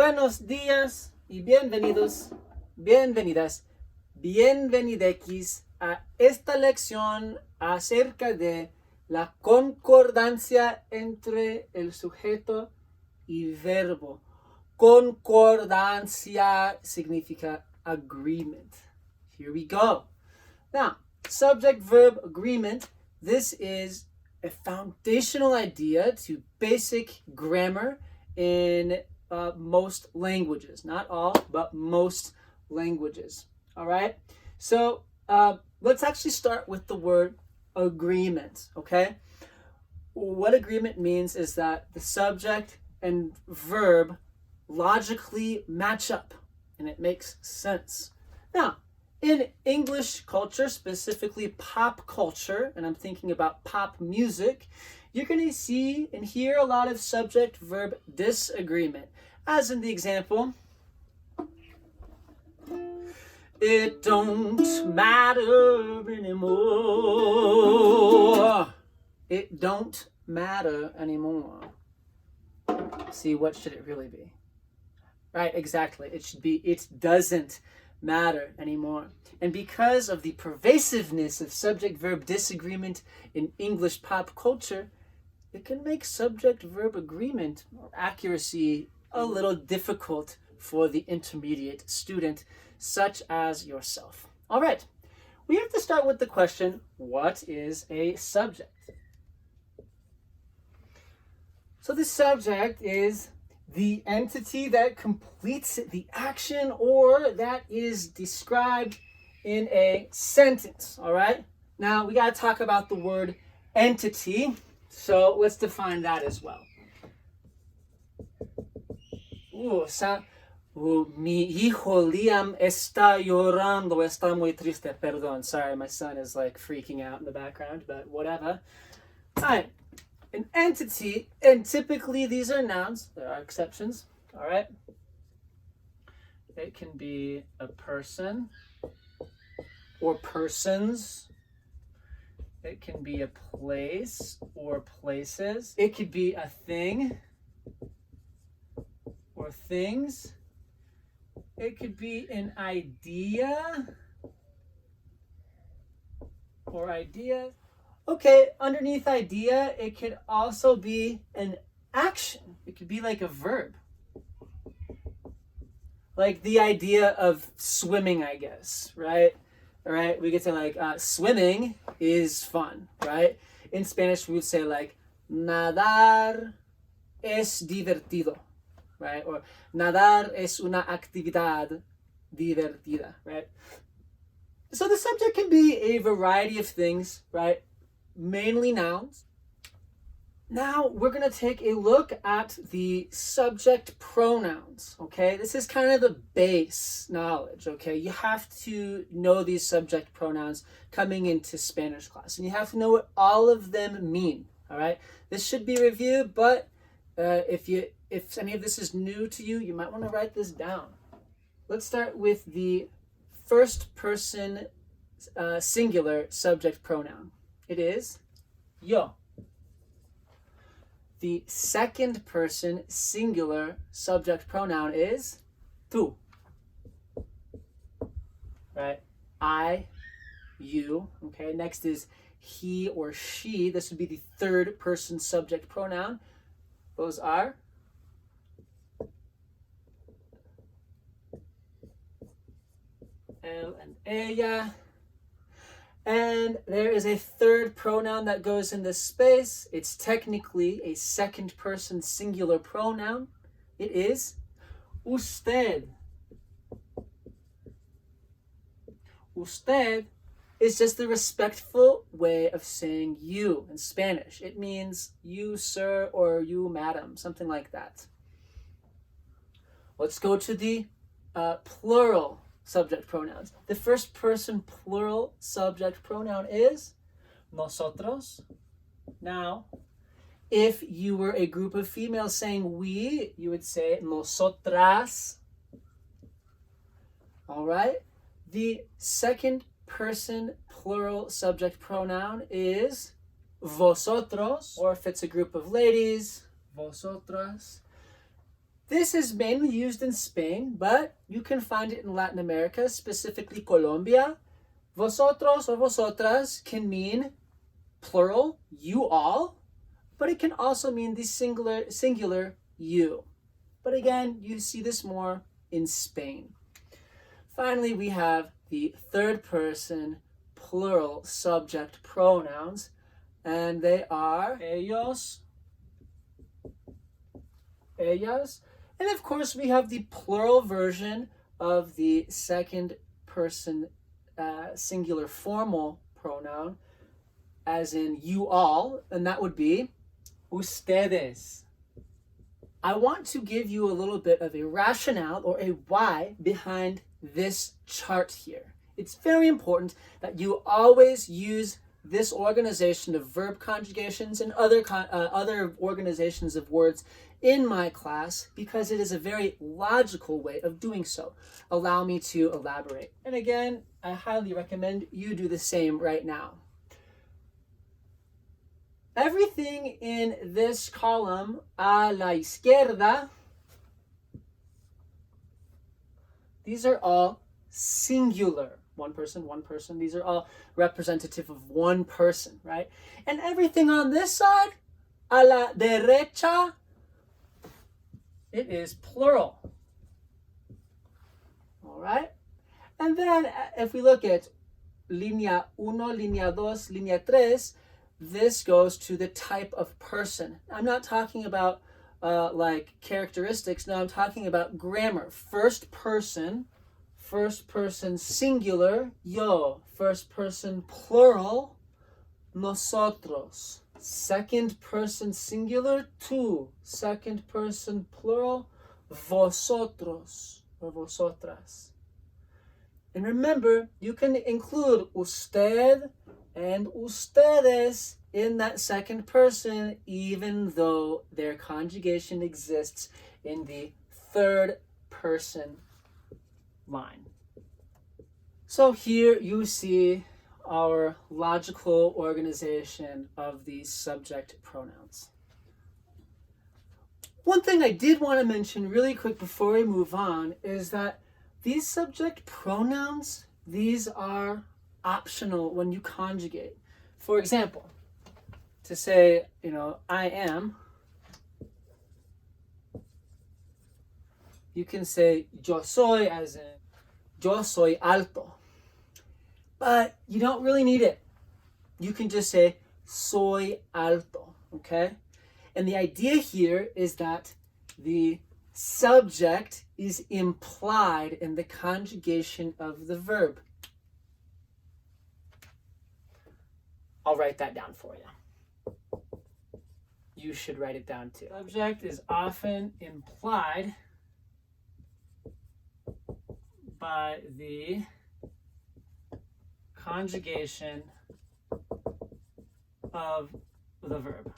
Buenos días y bienvenidos, bienvenidas, bienvenidequis a esta lección acerca de la concordancia entre el sujeto y verbo. Concordancia significa agreement. Here we go. Now, subject-verb agreement, this is a foundational idea to basic grammar in most languages. Not all, but most languages. All right? So let's actually start with the word agreement, okay? What agreement means is that the subject and verb logically match up, and it makes sense. Now, in English culture, specifically pop culture, and I'm thinking about pop music, you're going to see and hear a lot of subject-verb disagreement. As in the example, it don't matter anymore. It don't matter anymore. See, what should it really be? Right, exactly. It should be, it doesn't matter anymore. And because of the pervasiveness of subject-verb disagreement in English pop culture, it can make subject-verb agreement or accuracy a little difficult for the intermediate student, such as yourself. All right, we have to start with the question, what is a subject? So the subject is the entity that completes the action or that is described in a sentence, all right? Now, we got to talk about the word entity, so let's define that as well. Mi hijo Liam está llorando, está muy triste. Perdón, sorry, my son is like freaking out in the background, but whatever. All right. An entity, and typically these are nouns, there are exceptions, all right? It can be a person or persons. It can be a place or places. It could be a thing or things. It could be an idea or ideas. Okay, underneath idea, it could also be an action. It could be like a verb. Like the idea of swimming, I guess, right? All right, we could say like swimming is fun, right? In Spanish, we would say like nadar es divertido, right? Or nadar es una actividad divertida, right? So the subject can be a variety of things, right? Mainly nouns. Now we're going to take a look at the subject pronouns, okay? This is kind of the base knowledge, okay? You have to know these subject pronouns coming into Spanish class, and you have to know what all of them mean, all right? This should be reviewed, but if any of this is new to you, you might want to write this down. Let's start with the first person singular subject pronoun. It is yo. The second person singular subject pronoun is tú. Right? I, you. Okay, next is he or she. This would be the third person subject pronoun. Those are él and ella. And there is a third pronoun that goes in this space. It's technically a second person singular pronoun. It is usted. Usted is just the respectful way of saying you in Spanish. It means you, sir, or you, madam, something like that. Let's go to the plural subject pronouns. The first person plural subject pronoun is nosotros. Now, if you were a group of females saying we, you would say nosotras. All right? The second person plural subject pronoun is vosotros, or if it's a group of ladies, vosotras. This is mainly used in Spain, but you can find it in Latin America, specifically Colombia. Vosotros or vosotras can mean plural, you all, but it can also mean the singular you. But again, you see this more in Spain. Finally, we have the third person plural subject pronouns, and they are ellos, ellas, and of course we have the plural version of the second person singular formal pronoun, as in you all, and that would be ustedes. I want to give you a little bit of a rationale or a why behind this chart here. It's very important that you always use this organization of verb conjugations and other organizations of words in my class, because it is a very logical way of doing so. Allow me to elaborate. And again, I highly recommend you do the same right now. Everything in this column a la izquierda, these are all singular. One person, one person. These are all representative of one person, right? And everything on this side, a la derecha, it is plural. All right? And then if we look at línea 1, línea 2, línea 3, this goes to the type of person. I'm not talking about like characteristics. No, I'm talking about grammar. First person singular, yo. First person plural, nosotros. Second person singular, tú. Second person plural, vosotros or vosotras. And remember, you can include usted and ustedes in that second person, even though their conjugation exists in the third person line. So here you see our logical organization of these subject pronouns. One thing I did want to mention really quick before we move on is that these subject pronouns, these are optional when you conjugate. For example, to say, I am, you can say yo soy, as in yo soy alto. But you don't really need it. You can just say soy alto, okay? And the idea here is that the subject is implied in the conjugation of the verb. I'll write that down for you. You should write it down too. Subject is often implied by the conjugation of the verb.